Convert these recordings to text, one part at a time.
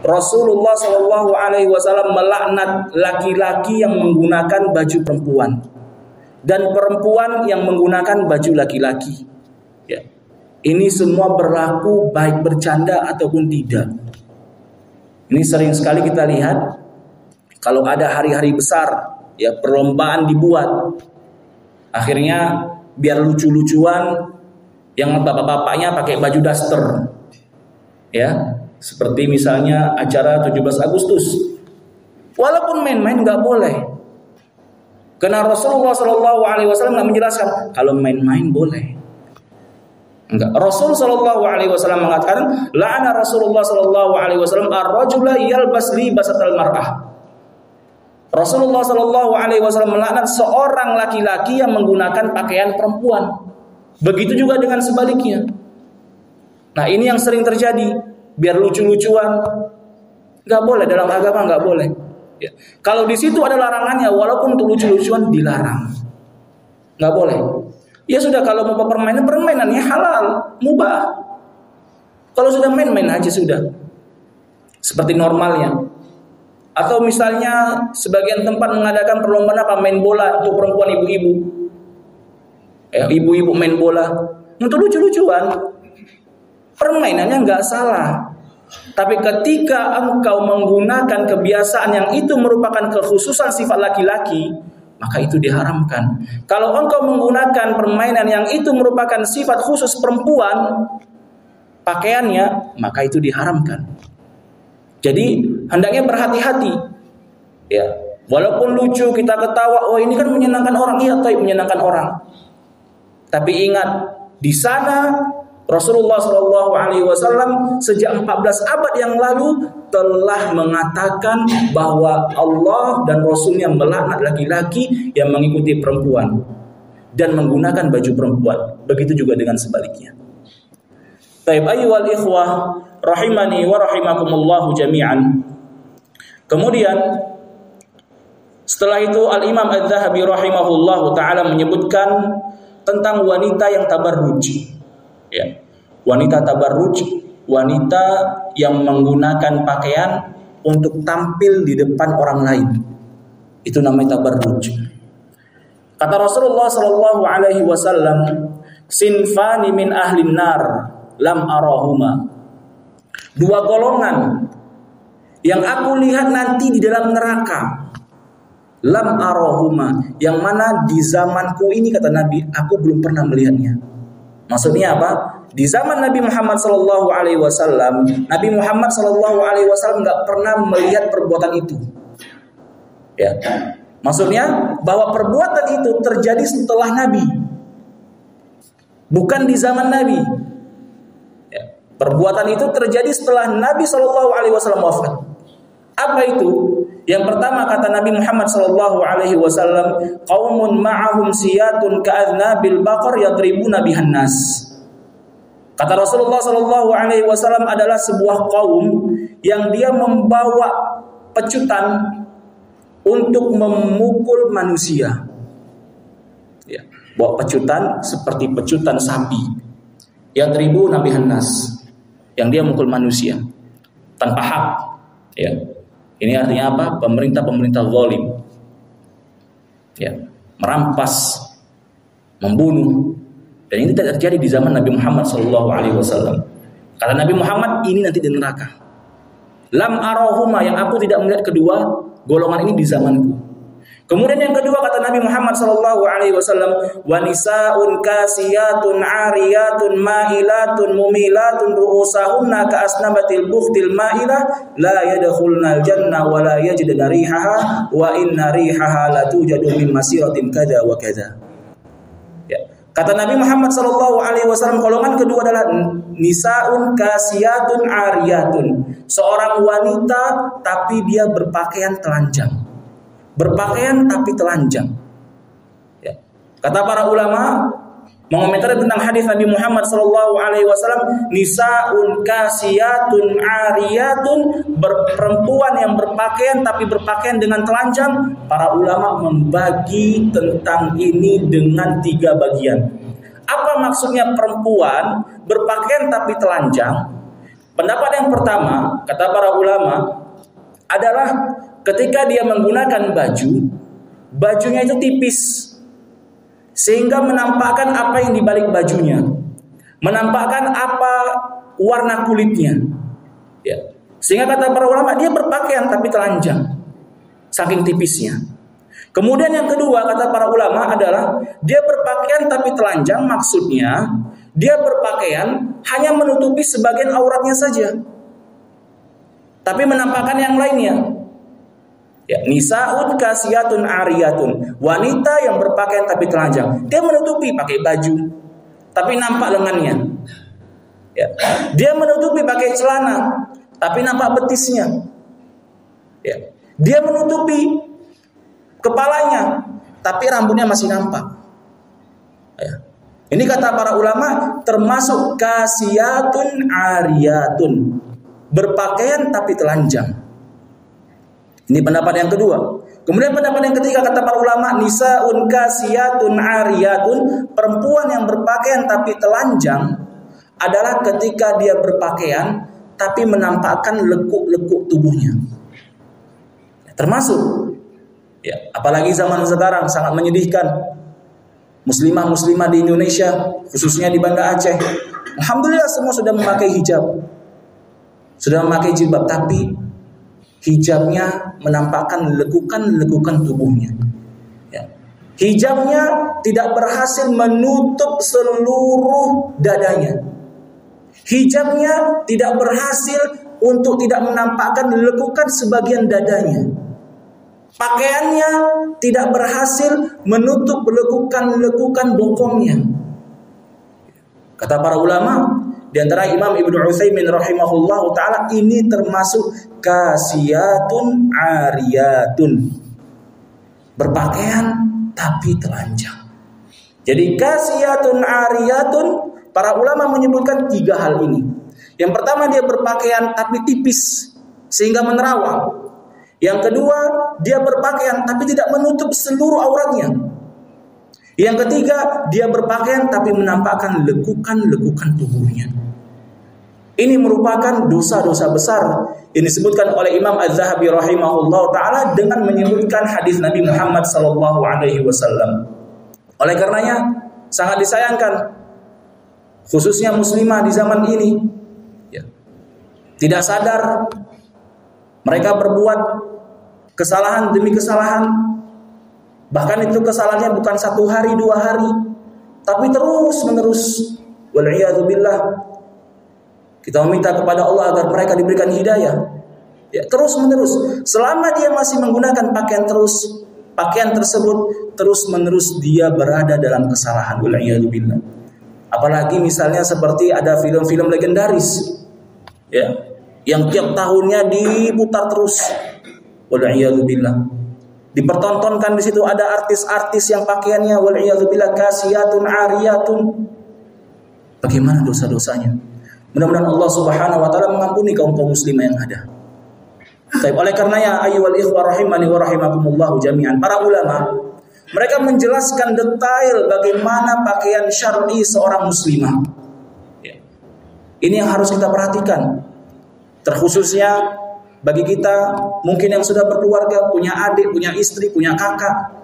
Rasulullah Shallallahu Alaihi Wasallam melaknat laki-laki yang menggunakan baju perempuan dan perempuan yang menggunakan baju laki-laki. Ya. Ini semua berlaku baik bercanda ataupun tidak. Ini sering sekali kita lihat kalau ada hari-hari besar, ya perlombaan dibuat. Akhirnya biar lucu-lucuan, yang bapak-bapaknya pakai baju daster, ya. Seperti misalnya acara 17 Agustus. Walaupun main-main nggak boleh. Karena Rasulullah Shallallahu Alaihi Wasallam nggak menjelaskan kalau main-main boleh. Enggak. Rasul Shallallahu Alaihi Wasallam mengatakan, la'ana Rasulullah Shallallahu Alaihi Wasallam ar-rajula yalbas libasatal mar'ah. Rasulullah Shallallahu Alaihi Wasallam melaknat seorang laki-laki yang menggunakan pakaian perempuan. Begitu juga dengan sebaliknya. Nah, ini yang sering terjadi. Biar lucu-lucuan, nggak boleh, dalam agama nggak boleh. Ya. Kalau di situ ada larangannya, walaupun untuk lucu-lucuan dilarang, nggak boleh. Ya sudah, kalau mau permainannya halal, mubah. Kalau sudah main-main aja sudah, seperti normalnya. Atau misalnya sebagian tempat mengadakan perlombaan apa, main bola untuk perempuan, ibu-ibu. Ya, ibu-ibu main bola untuk lucu-lucuan. Permainannya nggak salah, tapi ketika engkau menggunakan kebiasaan yang itu merupakan kekhususan sifat laki-laki, maka itu diharamkan. Kalau engkau menggunakan permainan yang itu merupakan sifat khusus perempuan, pakaiannya, maka itu diharamkan. Jadi hendaknya berhati-hati. Ya, walaupun lucu kita ketawa, oh ini kan menyenangkan orang, iya, tapi menyenangkan orang. Tapi ingat, di sana Rasulullah Shallallahu Alaihi Wasallam sejak 14 abad yang lalu telah mengatakan bahwa Allah dan Rasulnya melaknat laki-laki yang mengikuti perempuan dan menggunakan baju perempuan. Begitu juga dengan sebaliknya. Taib ayyuhal ikhwah rahimani wa rahimakumullahu jami'an. Kemudian setelah itu Al-Imam Adz-Dzahabi rahimahullahu taala menyebutkan tentang wanita yang tabarruj. Ya. Wanita tabarruj, wanita yang menggunakan pakaian untuk tampil di depan orang lain. Itu namanya tabarruj. Kata Rasulullah sallallahu alaihi wasallam, sinfani min ahlin nar lam arahuma. Dua golongan yang aku lihat nanti di dalam neraka. Lam arahuma, yang mana di zamanku ini, kata Nabi, aku belum pernah melihatnya. Maksudnya apa? Di zaman Nabi Muhammad sallallahu alaihi wasallam, Nabi Muhammad sallallahu alaihi wasallam enggak pernah melihat perbuatan itu. Ya. Maksudnya bahwa perbuatan itu terjadi setelah Nabi. Bukan di zaman Nabi. Ya. Perbuatan itu terjadi setelah Nabi sallallahu alaihi wasallam wafat. Apa itu? Yang pertama kata Nabi Muhammad sallallahu alaihi wasallam, qaumun ma'ahum siyatun ka'adnabil baqar yadribuna bihan nas. Kata Rasulullah sallallahu alaihi wasallam adalah sebuah kaum yang dia membawa pecutan untuk memukul manusia. Ya, bawa pecutan seperti pecutan sapi. Yadribuna bihan nas, yang dia memukul manusia tanpa hak. Ya. Ini artinya apa? Pemerintah zalim. Ya, merampas, membunuh. Dan ini tidak terjadi di zaman Nabi Muhammad SAW. Kata Nabi Muhammad, ini nanti di neraka. Lam arahuma, yang aku tidak melihat kedua golongan ini di zamanku. Kemudian yang kedua kata Nabi Muhammad SAW, wa nisaun kasiyatun ariyatun ma'ilatun mumilatun ru'usahunna ka'asnabatil bukhtil ma'ilah la yadkhulnal jannah wa la yajidna rihaha wa inna rihaha la tujadu min masiratin kada wa kada. Ya. Kata Nabi Muhammad SAW, golongan kedua adalah nisaun kasiyatun ariyatun, seorang wanita tapi dia berpakaian telanjang. Berpakaian tapi telanjang. Ya. Kata para ulama mengomentari tentang hadis Nabi Muhammad SAW, nisaun kasiyatun ariyatun, perempuan yang berpakaian tapi berpakaian dengan telanjang. Para ulama membagi tentang ini dengan 3 bagian. Apa maksudnya perempuan berpakaian tapi telanjang? Pendapat yang pertama, kata para ulama, adalah ketika dia menggunakan baju, bajunya itu tipis sehingga menampakkan apa yang dibalik bajunya, menampakkan apa warna kulitnya, ya. Sehingga kata para ulama dia berpakaian tapi telanjang, saking tipisnya. Kemudian yang kedua kata para ulama adalah dia berpakaian tapi telanjang, maksudnya dia berpakaian hanya menutupi sebagian auratnya saja, tapi menampakkan yang lainnya. Ya, nisaun kasiyatun ariyatun, wanita yang berpakaian tapi telanjang, dia menutupi pakai baju tapi nampak lengannya. Ya. Dia menutupi pakai celana tapi nampak betisnya. Ya. Dia menutupi kepalanya tapi rambutnya masih nampak. Ya. Ini kata para ulama termasuk kasiyatun ariyatun, berpakaian tapi telanjang. Ini pendapat yang kedua. Kemudian pendapat yang ketiga kata para ulama, nisaun kasiyatun ariyatun, perempuan yang berpakaian tapi telanjang adalah ketika dia berpakaian tapi menampakkan lekuk-lekuk tubuhnya. Termasuk, ya, apalagi zaman sekarang sangat menyedihkan. Muslimah-muslimah di Indonesia, khususnya di Banda Aceh, alhamdulillah semua sudah memakai hijab, sudah memakai jilbab, tapi hijabnya menampakkan lekukan-lekukan tubuhnya. Ya. Hijabnya tidak berhasil menutup seluruh dadanya. Hijabnya tidak berhasil untuk tidak menampakkan lekukan sebagian dadanya. Pakaiannya tidak berhasil menutup lekukan-lekukan bokongnya. Kata para ulama, di antara Imam Ibnu Utsaimin rahimahullah taala, ini termasuk kasiyatun ariyatun, berpakaian tapi telanjang. Jadi kasiyatun ariyatun, para ulama menyebutkan tiga hal ini. Yang pertama, dia berpakaian tapi tipis sehingga menerawang. Yang kedua, dia berpakaian tapi tidak menutup seluruh auratnya. Yang ketiga, dia berpakaian tapi menampakkan lekukan-lekukan tubuhnya. Ini merupakan dosa-dosa besar yang disebutkan oleh Imam Az-Zahabi rahimahullah taala dengan menyebutkan hadis Nabi Muhammad sallallahu alaihi wasallam. Oleh karenanya sangat disayangkan khususnya muslimah di zaman ini, ya, tidak sadar mereka berbuat kesalahan demi kesalahan. Bahkan itu kesalahannya bukan 1 hari 2 hari, tapi terus menerus. Wal'iyadzubillah. Kita meminta kepada Allah agar mereka diberikan hidayah, ya, terus menerus. Selama dia masih menggunakan pakaian tersebut terus menerus dia berada dalam kesalahan. Wal'iyadzubillah. Apalagi misalnya seperti ada film-film legendaris, ya, yang tiap tahunnya diputar terus. Wal'iyadzubillah. Dipertontonkan di situ ada artis-artis yang pakaiannya wal'iyadzubillah kasiyatun ariyatun. Bagaimana dosa-dosanya? Mudah-mudahan Allah Subhanahu wa taala mengampuni kaum muslimah yang ada. Baik, oleh karenanya ayyuhal ikhwah rahimani wa rahimakumullah jami'an, para ulama mereka menjelaskan detail bagaimana pakaian syar'i seorang muslimah. Ya. Ini yang harus kita perhatikan. Terkhususnya bagi kita mungkin yang sudah berkeluarga, punya adik, punya istri, punya kakak.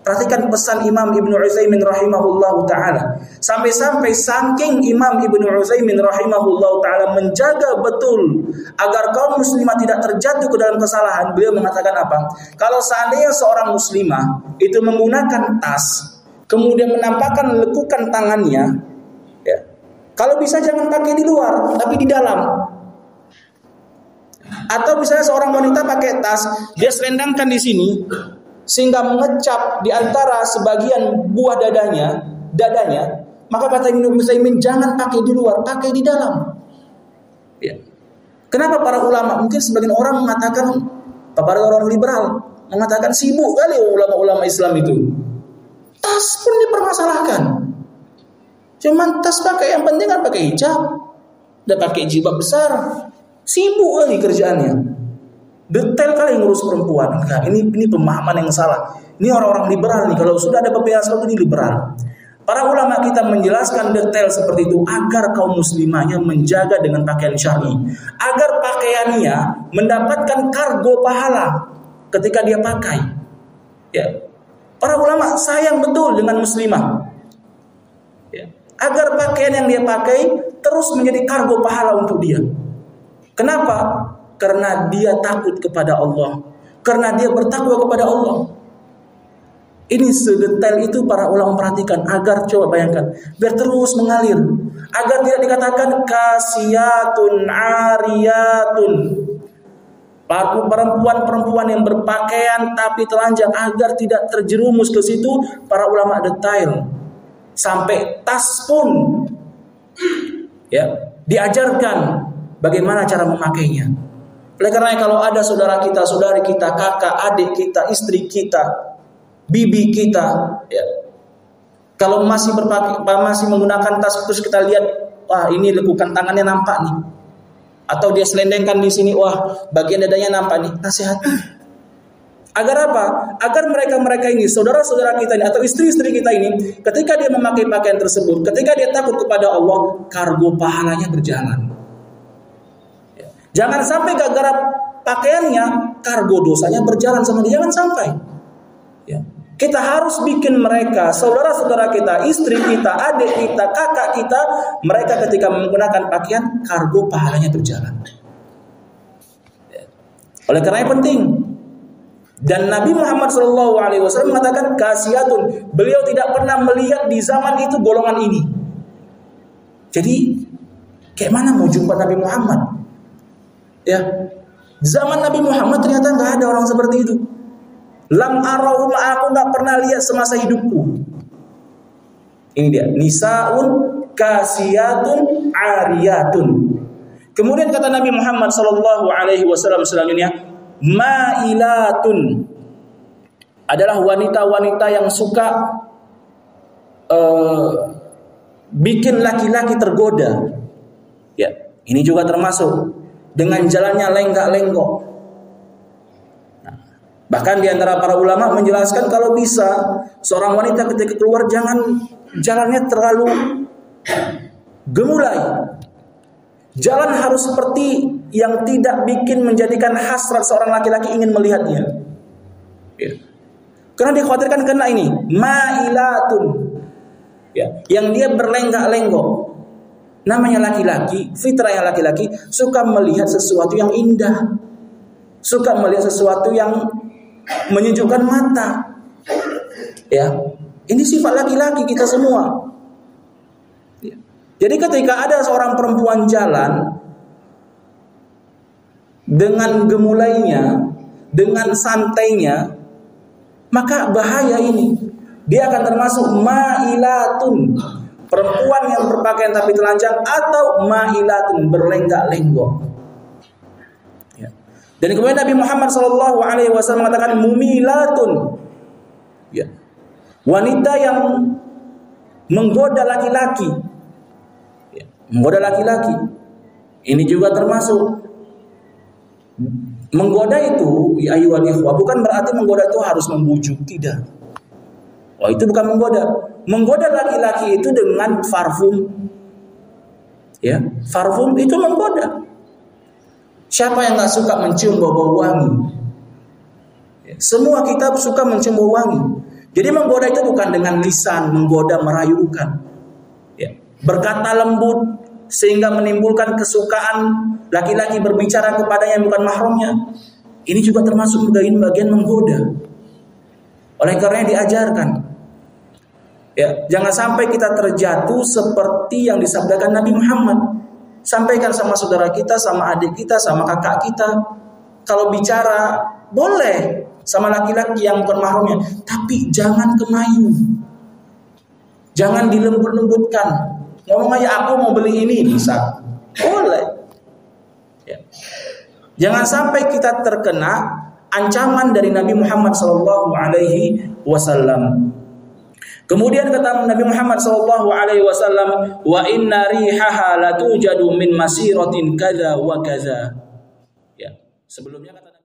Perhatikan pesan Imam Ibnu Utsaimin rahimahullahu taala. Sampai-sampai saking Imam Ibnu Utsaimin rahimahullahu taala menjaga betul agar kaum muslimah tidak terjatuh ke dalam kesalahan, beliau mengatakan apa? Kalau seandainya seorang muslimah itu menggunakan tas, kemudian menampakkan lekukan tangannya, ya, kalau bisa jangan pakai di luar, tapi di dalam. Atau misalnya seorang wanita pakai tas, dia selendangkan di sini sehingga mengecap di antara sebagian buah dadanya, maka kata Ibnu Utsaimin jangan pakai di luar, pakai di dalam. Ya. Kenapa para ulama? Mungkin sebagian orang mengatakan, para orang liberal mengatakan sibuk kali ulama-ulama Islam itu. Tas pun dipermasalahkan. Cuman tas pakai, yang penting kan pakai hijab, dan pakai jilbab besar. Sibuk kali kerjaannya. Detail kali ngurus perempuan. Nah, ini pemahaman yang salah. Ini orang-orang liberal nih. Kalau sudah ada pembebasan ini liberal. Para ulama kita menjelaskan detail seperti itu agar kaum muslimahnya menjaga dengan pakaian syar'i, agar pakaiannya mendapatkan kargo pahala ketika dia pakai. Ya. Para ulama sayang betul dengan muslimah. Ya. Agar pakaian yang dia pakai terus menjadi kargo pahala untuk dia. Kenapa? Karena dia takut kepada Allah, karena dia bertakwa kepada Allah. Ini sedetail itu para ulama perhatikan agar, coba bayangkan, biar terus mengalir, agar tidak dikatakan kasiyatun ariyatun, perempuan-perempuan yang berpakaian tapi telanjang, agar tidak terjerumus ke situ. Para ulama detail sampai tas pun ya diajarkan bagaimana cara memakainya. Oleh karena kalau ada saudara kita, saudari kita, kakak, adik kita, istri kita, bibi kita, ya, kalau masih menggunakan tas, terus kita lihat, wah ini lekukan tangannya nampak nih, atau dia selendengkan di sini, wah bagian dadanya nampak nih, nasihati. Agar apa? Agar mereka ini, saudara-saudara kita ini, atau istri-istri kita ini, ketika dia memakai pakaian tersebut, ketika dia takut kepada Allah, kargo pahalanya berjalan. Ya. Jangan sampai gara-gara pakaiannya, kargo dosanya berjalan sama dia, jangan sampai. Ya. Kita harus bikin mereka, saudara-saudara kita, istri kita, adik kita, kakak kita, mereka ketika menggunakan pakaian, kargo pahalanya berjalan. Ya. Oleh karena itu penting. Dan Nabi Muhammad SAW mengatakan kasiyatun, beliau tidak pernah melihat di zaman itu golongan ini. Jadi kayak mana mau jumpa Nabi Muhammad? Ya, zaman Nabi Muhammad ternyata nggak ada orang seperti itu. Lam arahum, aku nggak pernah lihat semasa hidupku. Ini dia, nisaun kasiyatun ariyatun. Kemudian kata Nabi Muhammad SAW selanjutnya, ma'ilatun, adalah wanita-wanita yang suka bikin laki-laki tergoda. Ya, ini juga termasuk dengan jalannya lenggak-lenggok. Bahkan di antara para ulama menjelaskan kalau bisa seorang wanita ketika keluar jangan jalannya terlalu gemulai. Jalan harus seperti yang tidak bikin menjadikan hasrat seorang laki-laki ingin melihatnya. Ya. Karena dikhawatirkan kena ini ma'ilatun. Ya, yang dia berlenggak-lenggok. Namanya laki-laki, fitrahnya laki-laki suka melihat sesuatu yang indah. Suka melihat sesuatu yang menyejukkan mata. Ya, ini sifat laki-laki kita semua. Ya. Jadi ketika ada seorang perempuan jalan dengan gemulainya, dengan santainya, maka bahaya ini. Dia akan termasuk ma'ilatun, perempuan yang berpakaian tapi telanjang, atau ma'ilatun, berlenggak-lenggok. Dan kemudian Nabi Muhammad SAW mengatakan mumilatun, ya, wanita yang menggoda laki-laki, ya, menggoda laki-laki. Ini juga termasuk menggoda itu, ya ayyuhal ikhwah, bukan berarti menggoda itu harus membujuk, tidak. Oh, itu bukan menggoda. Menggoda laki-laki itu dengan parfum, ya, parfum itu menggoda. Siapa yang gak suka mencium bau-bau wangi? Semua kita suka mencium bau wangi. Jadi menggoda itu bukan dengan lisan, menggoda merayukan. Ya. Berkata lembut sehingga menimbulkan kesukaan laki-laki berbicara kepadanya yang bukan mahramnya. Ini juga termasuk bagian menggoda. Oleh karena diajarkan. Ya, jangan sampai kita terjatuh seperti yang disabdakan Nabi Muhammad. Sampaikan sama saudara kita, sama adik kita, sama kakak kita. Kalau bicara boleh sama laki-laki yang bukan mahramnya, tapi jangan kemayu. Jangan dilembut-lembutkan. Ngomong aja aku mau beli ini, bisa. Boleh. Ya. Jangan sampai kita terkena ancaman dari Nabi Muhammad SAW. Kemudian kata Nabi Muhammad SAW, wa inna rihaha latujadu min masiratin kadza wa kadza. Ya, sebelumnya kata